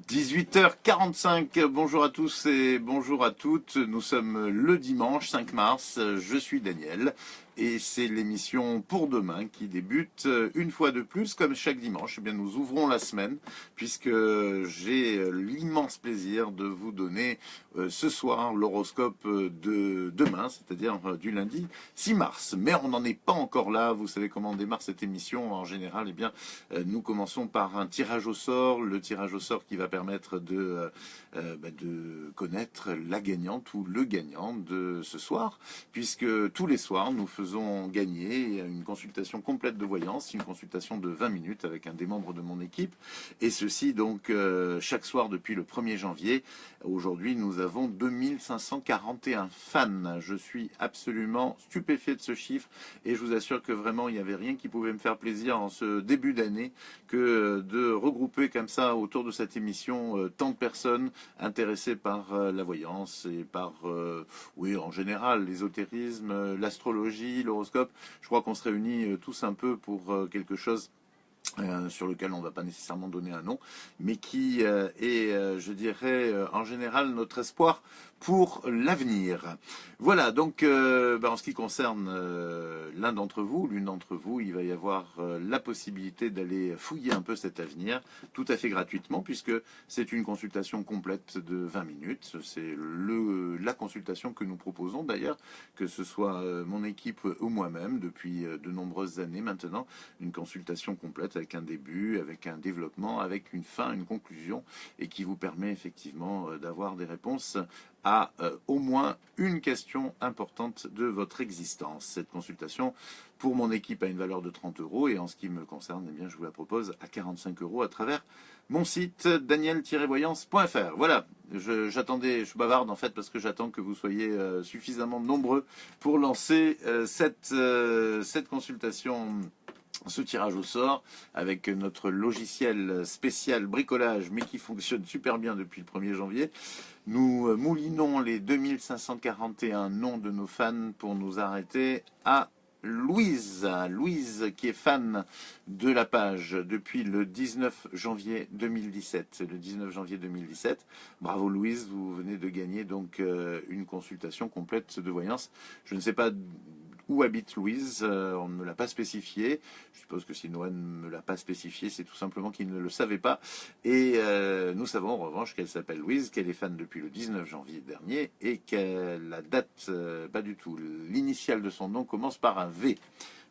18h45, bonjour à tous et bonjour à toutes. Nous sommes le dimanche 5 mars, je suis Daniel et c'est l'émission pour demain qui débute une fois de plus comme chaque dimanche. Eh bien, nous ouvrons la semaine puisque j'ai l'immense plaisir de vous donner ce soir l'horoscope de demain, c'est-à-dire du lundi 6 mars. Mais on n'en est pas encore là, vous savez comment on démarre cette émission en général. Eh bien, nous commençons par un tirage au sort, le tirage au sort qui va permettre de connaître la gagnante ou le gagnant de ce soir, puisque tous les soirs nous faisons gagner une consultation complète de voyance, une consultation de 20 minutes avec un des membres de mon équipe, et ceci donc chaque soir depuis le 1er janvier. Aujourd'hui nous avons 2541 fans, je suis absolument stupéfait de ce chiffre et je vous assure que vraiment il n'y avait rien qui pouvait me faire plaisir en ce début d'année que de regrouper comme ça autour de cette émission tant de personnes intéressées par la voyance et par, oui, en général, l'ésotérisme, l'astrologie, l'horoscope. Je crois qu'on se réunit tous un peu pour quelque chose sur lequel on ne va pas nécessairement donner un nom, mais qui est, je dirais, en général notre espoir pour l'avenir. Voilà, donc en ce qui concerne l'un d'entre vous, l'une d'entre vous, il va y avoir la possibilité d'aller fouiller un peu cet avenir, tout à fait gratuitement, puisque c'est une consultation complète de 20 minutes. C'est la consultation que nous proposons d'ailleurs, que ce soit mon équipe ou moi-même, depuis de nombreuses années maintenant, une consultation complète avec un début, avec un développement, avec une fin, une conclusion, et qui vous permet effectivement d'avoir des réponses à au moins une question importante de votre existence. Cette consultation, pour mon équipe, a une valeur de 30 €, et en ce qui me concerne, eh bien, je vous la propose à 45 € à travers mon site daniel-voyance.fr. Voilà, je suis bavarde en fait parce que j'attends que vous soyez suffisamment nombreux pour lancer cette consultation, ce tirage au sort avec notre logiciel spécial bricolage mais qui fonctionne super bien depuis le 1er janvier. Nous moulinons les 2541 noms de nos fans pour nous arrêter à Louise. Louise qui est fan de la page depuis le 19 janvier 2017. Le 19 janvier 2017. Bravo Louise, vous venez de gagner donc une consultation complète de voyance. Je ne sais pas où habite Louise, on ne me l'a pas spécifié. Je suppose que si Noël ne me l'a pas spécifié, c'est tout simplement qu'il ne le savait pas. Et nous savons en revanche qu'elle s'appelle Louise, qu'elle est fan depuis le 19 janvier dernier et que la date, pas du tout, l'initiale de son nom commence par un V.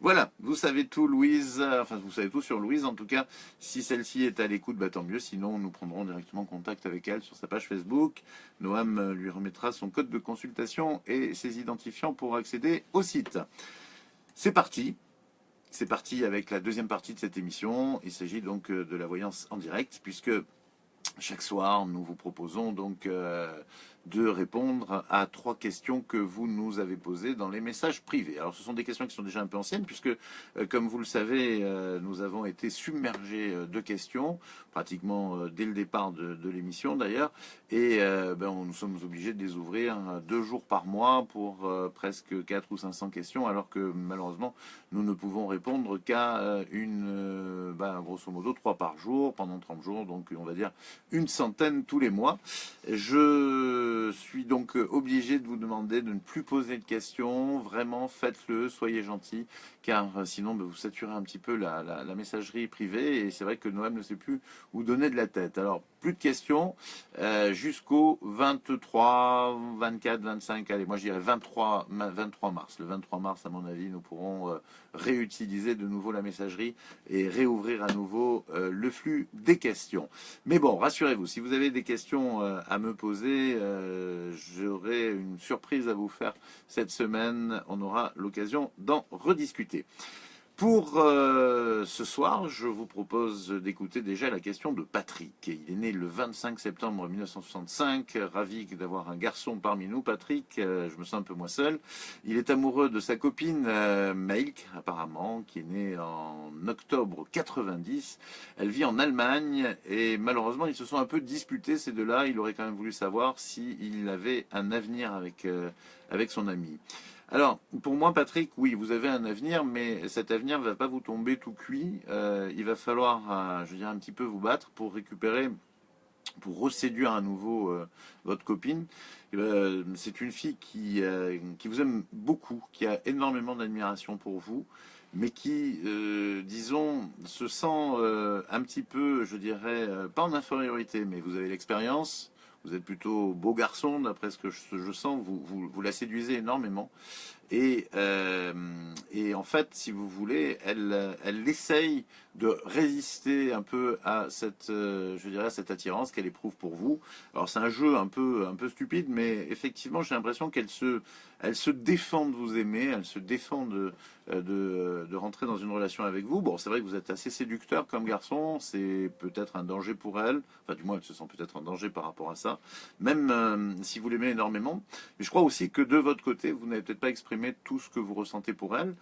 Voilà, vous savez tout Louise, enfin vous savez tout sur Louise, en tout cas, si celle-ci est à l'écoute, tant mieux, sinon nous prendrons directement contact avec elle sur sa page Facebook. Noam lui remettra son code de consultation et ses identifiants pour accéder au site. C'est parti avec la deuxième partie de cette émission. Il s'agit donc de la voyance en direct, puisque chaque soir, nous vous proposons donc de répondre à 3 questions que vous nous avez posées dans les messages privés. Alors, ce sont des questions qui sont déjà un peu anciennes, puisque, comme vous le savez, nous avons été submergés de questions, pratiquement dès le départ de l'émission d'ailleurs, et nous sommes obligés de les ouvrir 2 jours par mois pour presque 400 ou 500 questions, alors que malheureusement, nous ne pouvons répondre qu'à grosso modo 3 par jour, pendant 30 jours, donc on va dire une centaine tous les mois. Je suis donc obligé de vous demander de ne plus poser de questions. Vraiment, faites-le, soyez gentils, car sinon vous saturez un petit peu la messagerie privée. Et c'est vrai que Noël ne sait plus où donner de la tête. Alors, plus de questions jusqu'au 23, 24, 25, allez, moi je dirais 23 mars. Le 23 mars, à mon avis, nous pourrons réutiliser de nouveau la messagerie et réouvrir à nouveau le flux des questions. Mais bon, rassurez-vous, si vous avez des questions à me poser, j'aurai une surprise à vous faire cette semaine. On aura l'occasion d'en rediscuter. Pour ce soir, je vous propose d'écouter déjà la question de Patrick. Il est né le 25 septembre 1965, ravi d'avoir un garçon parmi nous, Patrick, je me sens un peu moins seul. Il est amoureux de sa copine Maïk, apparemment, qui est née en octobre 90. Elle vit en Allemagne et malheureusement, ils se sont un peu disputés ces deux-là. Il aurait quand même voulu savoir s'il avait un avenir avec son ami. Alors, pour moi, Patrick, oui, vous avez un avenir, mais cet avenir ne va pas vous tomber tout cuit. Il va falloir, je dirais, un petit peu vous battre pour récupérer pour reséduire à nouveau votre copine. C'est une fille qui vous aime beaucoup, qui a énormément d'admiration pour vous, mais qui, disons, se sent un petit peu, je dirais, pas en infériorité, mais vous avez l'expérience, vous êtes plutôt beau garçon, d'après ce que je sens, vous la séduisez énormément. Et en fait, si vous voulez, elle essaye de résister un peu à cette, je dirais, à cette attirance qu'elle éprouve pour vous. Alors c'est un jeu un peu stupide, mais effectivement, j'ai l'impression elle se défend de vous aimer, elle se défend de rentrer dans une relation avec vous. Bon, c'est vrai que vous êtes assez séducteur comme garçon, c'est peut-être un danger pour elle. Enfin, du moins, elle se sent peut-être en danger par rapport à ça. Même si vous l'aimez énormément. Mais je crois aussi que de votre côté, vous n'avez peut-être pas exprimé tout ce que vous ressentez pour elle.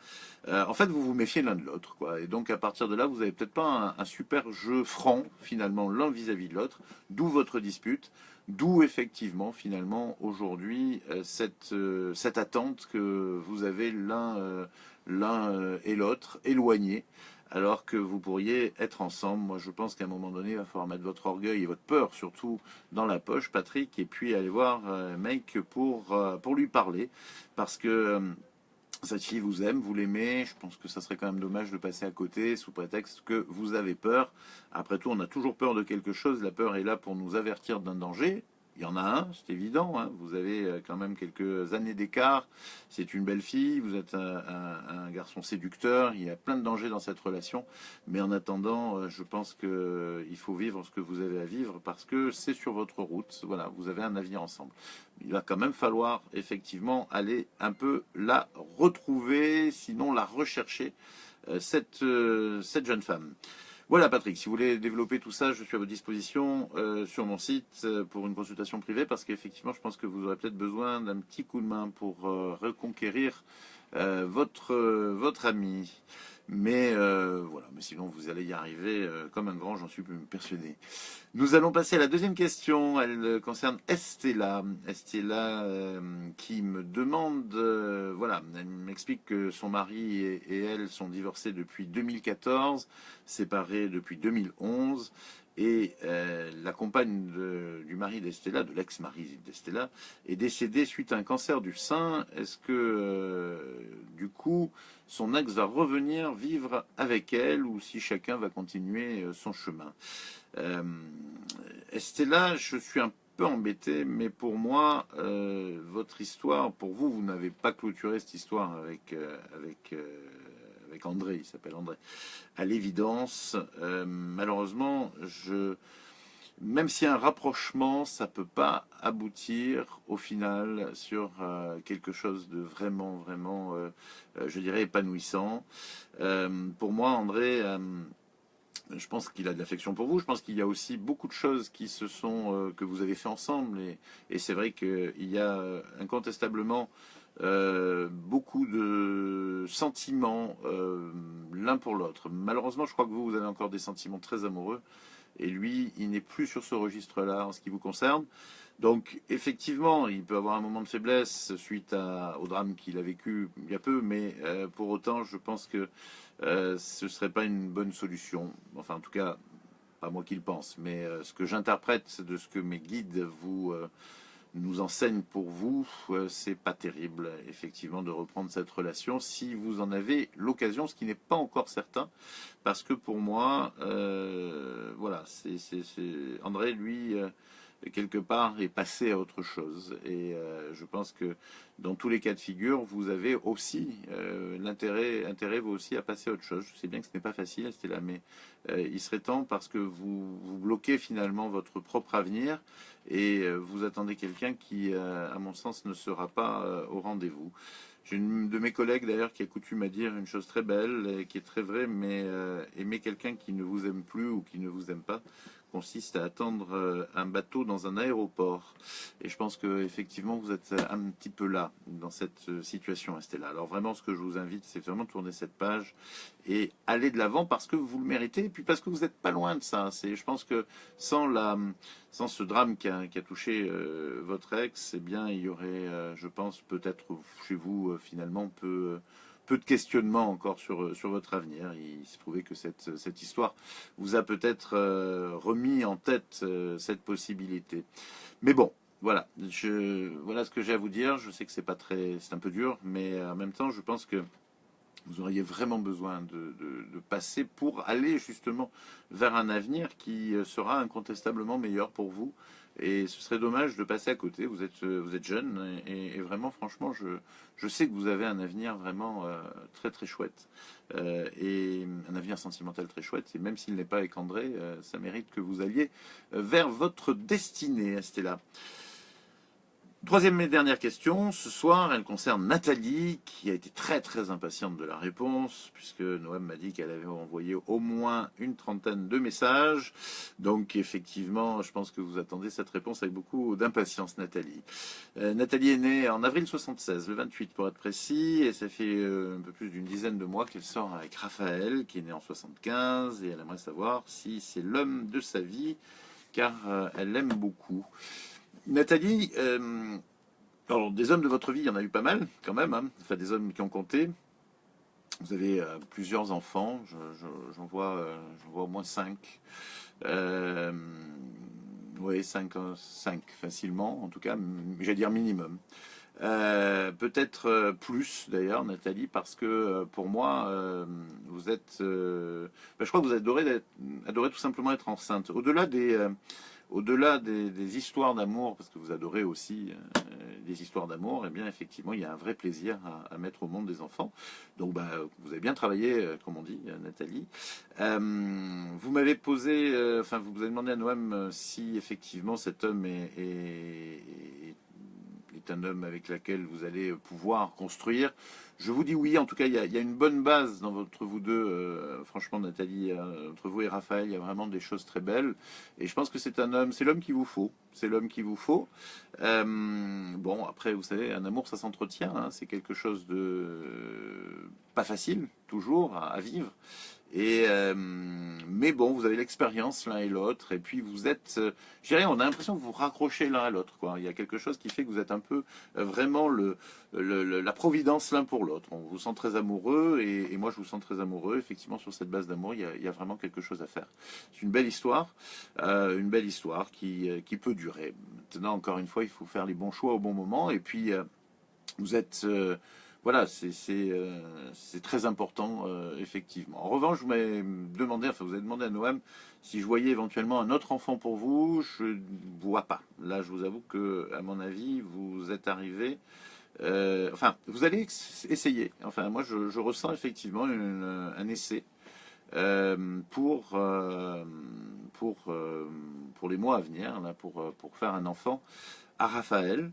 En fait, vous vous méfiez l'un de l'autre, quoi. Et donc, à partir de là, vous n'avez peut-être pas un super jeu franc, finalement, l'un vis-à-vis de l'autre. D'où votre dispute. D'où, effectivement, finalement, aujourd'hui, cette attente que vous avez l'un et l'autre éloignés, alors que vous pourriez être ensemble. Moi, je pense qu'à un moment donné, il va falloir mettre votre orgueil et votre peur, surtout, dans la poche, Patrick, et puis aller voir Mike pour lui parler, parce que cette fille vous aime, vous l'aimez. Je pense que ça serait quand même dommage de passer à côté sous prétexte que vous avez peur. Après tout, on a toujours peur de quelque chose. La peur est là pour nous avertir d'un danger. Il y en a un, c'est évident. Hein. Vous avez quand même quelques années d'écart. C'est une belle fille. Vous êtes un garçon séducteur. Il y a plein de dangers dans cette relation. Mais en attendant, je pense qu'il faut vivre ce que vous avez à vivre parce que c'est sur votre route. Voilà, vous avez un avenir ensemble. Il va quand même falloir effectivement aller un peu la retrouver, sinon la rechercher, cette jeune femme. Voilà Patrick, si vous voulez développer tout ça, je suis à votre disposition sur mon site pour une consultation privée parce qu'effectivement je pense que vous aurez peut-être besoin d'un petit coup de main pour reconquérir votre ami. Mais voilà, mais sinon vous allez y arriver comme un grand, j'en suis persuadé. Nous allons passer à la deuxième question. Elle concerne Estella. Estella qui me demande, voilà, elle m'explique que son mari et elle sont divorcés depuis 2014, séparés depuis 2011. Et la compagne du mari d'Estella, de l'ex-mari d'Estella, est décédée suite à un cancer du sein. Est-ce que, du coup, son ex va revenir vivre avec elle ou si chacun va continuer son chemin? Estella, je suis un peu embêté, mais pour moi, votre histoire, pour vous, vous n'avez pas clôturé cette histoire avec André, il s'appelle André. À l'évidence, malheureusement, même s'il y a un rapprochement, ça ne peut pas aboutir au final sur quelque chose de vraiment, vraiment, je dirais, épanouissant. Pour moi, André, je pense qu'il a de l'affection pour vous. Je pense qu'il y a aussi beaucoup de choses que vous avez fait ensemble. Et c'est vrai qu'il y a incontestablement beaucoup de sentiments l'un pour l'autre. Malheureusement, je crois que vous avez encore des sentiments très amoureux. Et lui, il n'est plus sur ce registre-là en ce qui vous concerne. Donc, effectivement, il peut avoir un moment de faiblesse suite au drame qu'il a vécu il y a peu, mais pour autant, je pense que ce ne serait pas une bonne solution. Enfin, en tout cas, pas moi qui le pense, mais ce que j'interprète de ce que mes guides nous enseignent pour vous, c'est pas terrible, effectivement, de reprendre cette relation si vous en avez l'occasion, ce qui n'est pas encore certain, parce que pour moi, voilà, André, lui, quelque part, est passé à autre chose. Et je pense que dans tous les cas de figure, vous avez aussi l'intérêt vous aussi à passer à autre chose. Je sais bien que ce n'est pas facile, c'était là, mais il serait temps parce que vous bloquez finalement votre propre avenir et vous attendez quelqu'un qui, à mon sens, ne sera pas au rendez-vous. J'ai une de mes collègues d'ailleurs qui a coutume à dire une chose très belle et qui est très vraie, mais aimer quelqu'un qui ne vous aime plus ou qui ne vous aime pas consiste à attendre un bateau dans un aéroport. Et je pense que effectivement vous êtes un petit peu là dans cette situation, Estella. Alors vraiment, ce que je vous invite, c'est vraiment tourner cette page et aller de l'avant parce que vous le méritez et puis parce que vous n'êtes pas loin de ça. Je pense que sans ce drame qui a touché votre ex, eh bien il y aurait, je pense, peut-être chez vous finalement peu de questionnements encore sur votre avenir. Il s'est trouvé que cette histoire vous a peut-être remis en tête cette possibilité. Mais bon, voilà, voilà ce que j'ai à vous dire. Je sais que c'est un peu dur, mais en même temps, je pense que vous auriez vraiment besoin de passer pour aller justement vers un avenir qui sera incontestablement meilleur pour vous. Et ce serait dommage de passer à côté. Vous êtes jeune et vraiment, franchement, je sais que vous avez un avenir vraiment très très chouette et un avenir sentimental très chouette. Et même s'il n'est pas écandré, ça mérite que vous alliez vers votre destinée, Estella. Troisième et dernière question, ce soir, elle concerne Nathalie, qui a été très très impatiente de la réponse, puisque Noam m'a dit qu'elle avait envoyé au moins une trentaine de messages. Donc effectivement, je pense que vous attendez cette réponse avec beaucoup d'impatience, Nathalie. Nathalie est née en avril 76, le 28 pour être précis, et ça fait un peu plus d'une dizaine de mois qu'elle sort avec Raphaël, qui est né en 75, et elle aimerait savoir si c'est l'homme de sa vie, car elle l'aime beaucoup. Nathalie, alors des hommes de votre vie, il y en a eu pas mal quand même, hein. Enfin des hommes qui ont compté. Vous avez plusieurs enfants, j'en vois au moins 5. Oui, 5 facilement, en tout cas, j'allais dire minimum. Peut-être plus d'ailleurs, Nathalie, parce que pour moi, vous êtes. Je crois que vous adorez tout simplement être enceinte. Au-delà des histoires d'amour, parce que vous adorez aussi des histoires d'amour, eh bien effectivement, il y a un vrai plaisir à mettre au monde des enfants. Donc bah, vous avez bien travaillé, comme on dit, Nathalie. Vous m'avez posé, enfin vous avez demandé à Noam si effectivement cet homme est un homme avec lequel vous allez pouvoir construire. Je vous dis oui, en tout cas, il y a une bonne base entre vous deux. Franchement, Nathalie, entre vous et Raphaël, il y a vraiment des choses très belles. Et je pense que c'est l'homme qu'il vous faut. C'est l'homme qu'il vous faut. Bon, après, vous savez, un amour, ça s'entretient. Hein, c'est quelque chose de pas facile, toujours, à vivre. Mais bon, vous avez l'expérience l'un et l'autre, et puis vous êtes, je dirais, on a l'impression que vous raccrochez l'un à l'autre, quoi. Il y a quelque chose qui fait que vous êtes un peu vraiment la providence l'un pour l'autre. On vous sent très amoureux, et moi je vous sens très amoureux. Effectivement, sur cette base d'amour, il y a vraiment quelque chose à faire. C'est une belle histoire qui peut durer. Maintenant, encore une fois, il faut faire les bons choix au bon moment, et puis vous êtes voilà, c'est très important, effectivement. En revanche, vous avez demandé à Noam si je voyais éventuellement un autre enfant pour vous. Je ne vois pas. Là, je vous avoue que, à mon avis, vous êtes arrivé. Enfin, vous allez essayer. Enfin, moi, je ressens effectivement un essai pour les mois à venir, là, pour faire un enfant à Raphaël.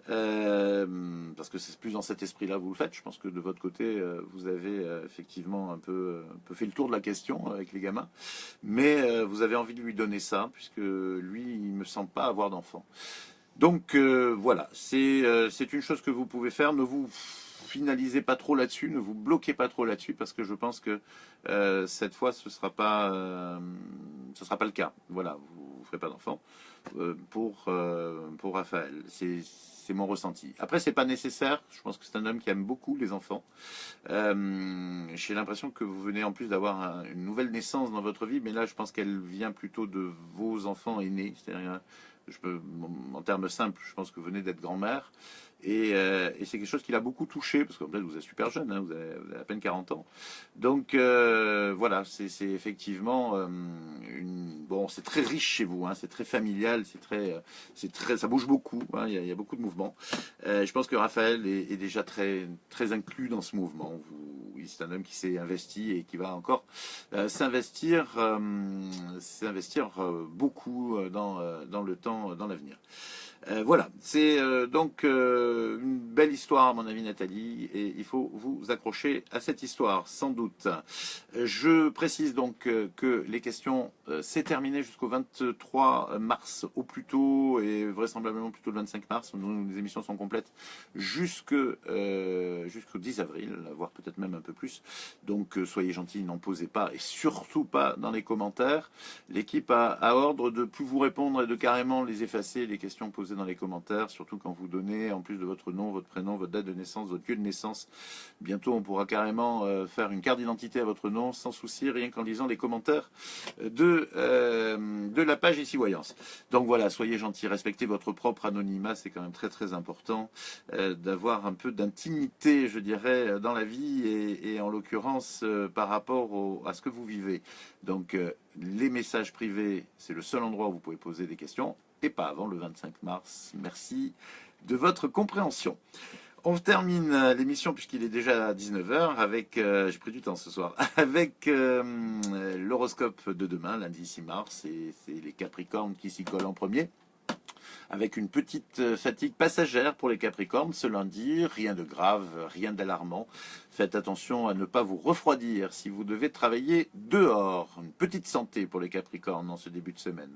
Parce que c'est plus dans cet esprit-là que vous le faites. Je pense que de votre côté, vous avez effectivement un peu fait le tour de la question avec les gamins, mais vous avez envie de lui donner ça, puisque lui, il me semble pas avoir d'enfant. Donc voilà, c'est une chose que vous pouvez faire. Ne vous finalisez pas trop là-dessus, ne vous bloquez pas trop là-dessus, parce que je pense que cette fois, ce sera pas le cas. Voilà, vous ne ferez pas d'enfant pour Raphaël. C'est mon ressenti. Après, c'est pas nécessaire. Je pense que c'est un homme qui aime beaucoup les enfants. J'ai l'impression que vous venez en plus d'avoir une nouvelle naissance dans votre vie, mais là, je pense qu'elle vient plutôt de vos enfants aînés. C'est-à-dire, en termes simples, je pense que vous venez d'être grand-mère. Et c'est quelque chose qui l'a beaucoup touché, parce que vous êtes super jeune, hein, vous avez à peine 40 ans. Donc voilà, c'est effectivement bon, c'est très riche chez vous, hein, c'est très familial, ça bouge beaucoup, hein, il y a beaucoup de mouvements. Je pense que Raphaël est déjà très très inclus dans ce mouvement. C'est un homme qui s'est investi et qui va encore s'investir beaucoup dans le temps, dans l'avenir. Voilà, c'est donc une belle histoire, à mon avis, Nathalie, et il faut vous accrocher à cette histoire, sans doute. Je précise donc que les questions, c'est terminé jusqu'au 23 mars au plus tôt, et vraisemblablement plutôt le 25 mars. Les émissions sont complètes jusqu'au 10 avril, voire peut-être même un peu plus. Donc soyez gentils, n'en posez pas, et surtout pas dans les commentaires. L'équipe a ordre de plus vous répondre et de carrément les effacer, les questions posées dans les commentaires, surtout quand vous donnez, en plus de votre nom, votre prénom, votre date de naissance, votre lieu de naissance. Bientôt, on pourra carrément faire une carte d'identité à votre nom, sans souci, rien qu'en lisant les commentaires de la page Ici Voyance. Donc voilà, soyez gentils, respectez votre propre anonymat, c'est quand même très très important d'avoir un peu d'intimité, je dirais, dans la vie et en l'occurrence par rapport à ce que vous vivez. Donc les messages privés, c'est le seul endroit où vous pouvez poser des questions et pas avant le 25 mars. Merci de votre compréhension. On termine l'émission puisqu'il est déjà 19 h avec, j'ai pris du temps ce soir, avec l'horoscope de demain, lundi 6 mars, et c'est les Capricornes qui s'y collent en premier. Avec une petite fatigue passagère pour les Capricornes ce lundi, rien de grave, rien d'alarmant. Faites attention à ne pas vous refroidir si vous devez travailler dehors. Une petite santé pour les Capricornes en ce début de semaine.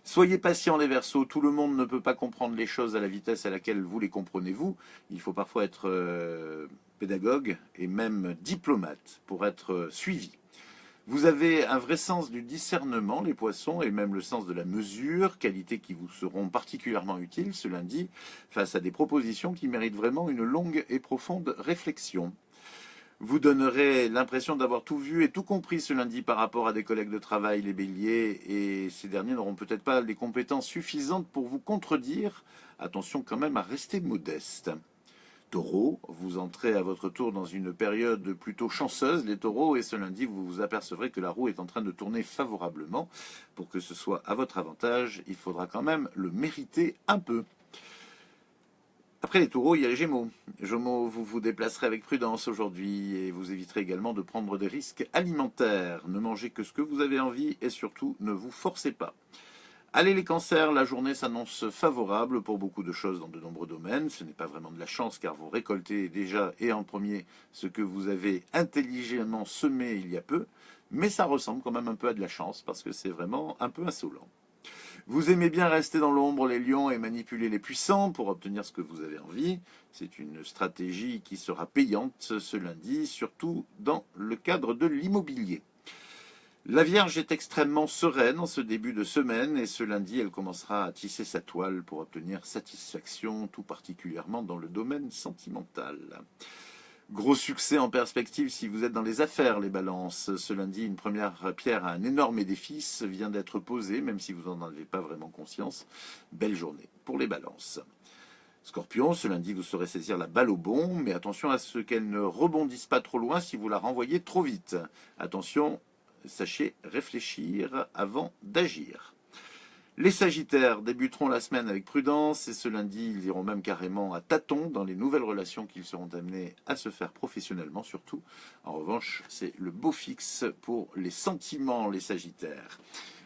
Soyez patients les Verseaux, tout le monde ne peut pas comprendre les choses à la vitesse à laquelle vous les comprenez vous. Il faut parfois être pédagogue et même diplomate pour être suivi. Vous avez un vrai sens du discernement, les poissons, et même le sens de la mesure, qualités qui vous seront particulièrement utiles ce lundi, face à des propositions qui méritent vraiment une longue et profonde réflexion. Vous donnerez l'impression d'avoir tout vu et tout compris ce lundi par rapport à des collègues de travail, les béliers, et ces derniers n'auront peut-être pas les compétences suffisantes pour vous contredire. Attention quand même à rester modeste. Taureau, vous entrez à votre tour dans une période plutôt chanceuse, les taureaux, et ce lundi, vous vous apercevrez que la roue est en train de tourner favorablement. Pour que ce soit à votre avantage, il faudra quand même le mériter un peu. Après les taureaux, il y a les gémeaux. Gémeaux, vous vous déplacerez avec prudence aujourd'hui et vous éviterez également de prendre des risques alimentaires. Ne mangez que ce que vous avez envie et surtout ne vous forcez pas. Allez les cancers, la journée s'annonce favorable pour beaucoup de choses dans de nombreux domaines. Ce n'est pas vraiment de la chance car vous récoltez déjà et en premier ce que vous avez intelligemment semé il y a peu. Mais ça ressemble quand même un peu à de la chance parce que c'est vraiment un peu insolent. Vous aimez bien rester dans l'ombre les lions et manipuler les puissants pour obtenir ce que vous avez envie. C'est une stratégie qui sera payante ce lundi, surtout dans le cadre de l'immobilier. La Vierge est extrêmement sereine en ce début de semaine et ce lundi, elle commencera à tisser sa toile pour obtenir satisfaction, tout particulièrement dans le domaine sentimental. Gros succès en perspective si vous êtes dans les affaires, les balances. Ce lundi, une première pierre à un énorme édifice vient d'être posée, même si vous n'en avez pas vraiment conscience. Belle journée pour les balances. Scorpion, ce lundi, vous saurez saisir la balle au bond, mais attention à ce qu'elle ne rebondisse pas trop loin si vous la renvoyez trop vite. Attention, sachez réfléchir avant d'agir. Les Sagittaires débuteront la semaine avec prudence et ce lundi, ils iront même carrément à tâtons dans les nouvelles relations qu'ils seront amenés à se faire professionnellement surtout. En revanche, c'est le beau fixe pour les sentiments, les Sagittaires.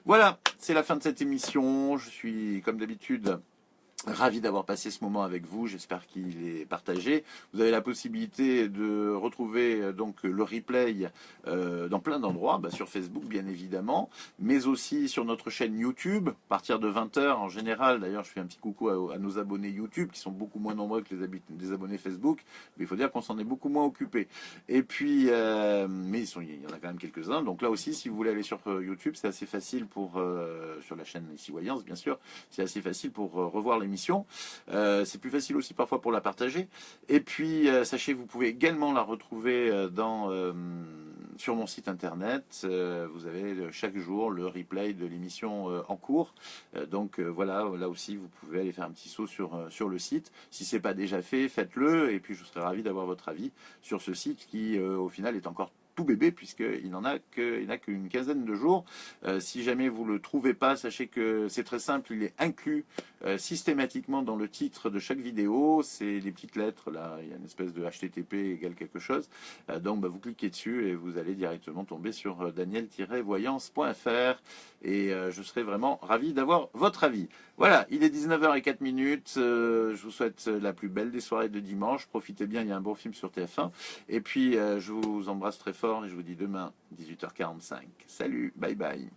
Voilà, c'est la fin de cette émission. Je suis, comme d'habitude, ravi d'avoir passé ce moment avec vous, j'espère qu'il est partagé. Vous avez la possibilité de retrouver donc le replay dans plein d'endroits, sur Facebook bien évidemment, mais aussi sur notre chaîne YouTube, à partir de 20 h en général. D'ailleurs, je fais un petit coucou à nos abonnés YouTube, qui sont beaucoup moins nombreux que les abonnés Facebook, mais il faut dire qu'on s'en est beaucoup moins occupé. Et puis, mais il y en a quand même quelques-uns, donc là aussi, si vous voulez aller sur YouTube, c'est assez facile pour, sur la chaîne Ici Voyance, bien sûr, c'est assez facile pour revoir les c'est plus facile aussi parfois pour la partager. Et puis, sachez, vous pouvez également la retrouver sur mon site internet. Vous avez chaque jour le replay de l'émission en cours. Donc voilà, là aussi, vous pouvez aller faire un petit saut sur le site. Si ce n'est pas déjà fait, faites-le. Et puis, je serai ravi d'avoir votre avis sur ce site qui, au final, est encore tout bébé puisqu'il n'a qu'une quinzaine de jours. Si jamais vous ne le trouvez pas, sachez que c'est très simple, il est inclus systématiquement dans le titre de chaque vidéo. C'est les petites lettres, là, il y a une espèce de HTTP égale quelque chose. Donc vous cliquez dessus et vous allez directement tomber sur daniel-voyance.fr et je serai vraiment ravi d'avoir votre avis. Voilà, il est 19 h 04. Je vous souhaite la plus belle des soirées de dimanche. Profitez bien, il y a un bon film sur TF1. Et puis, je vous embrasse très fort et je vous dis demain, 18 h 45. Salut, bye bye.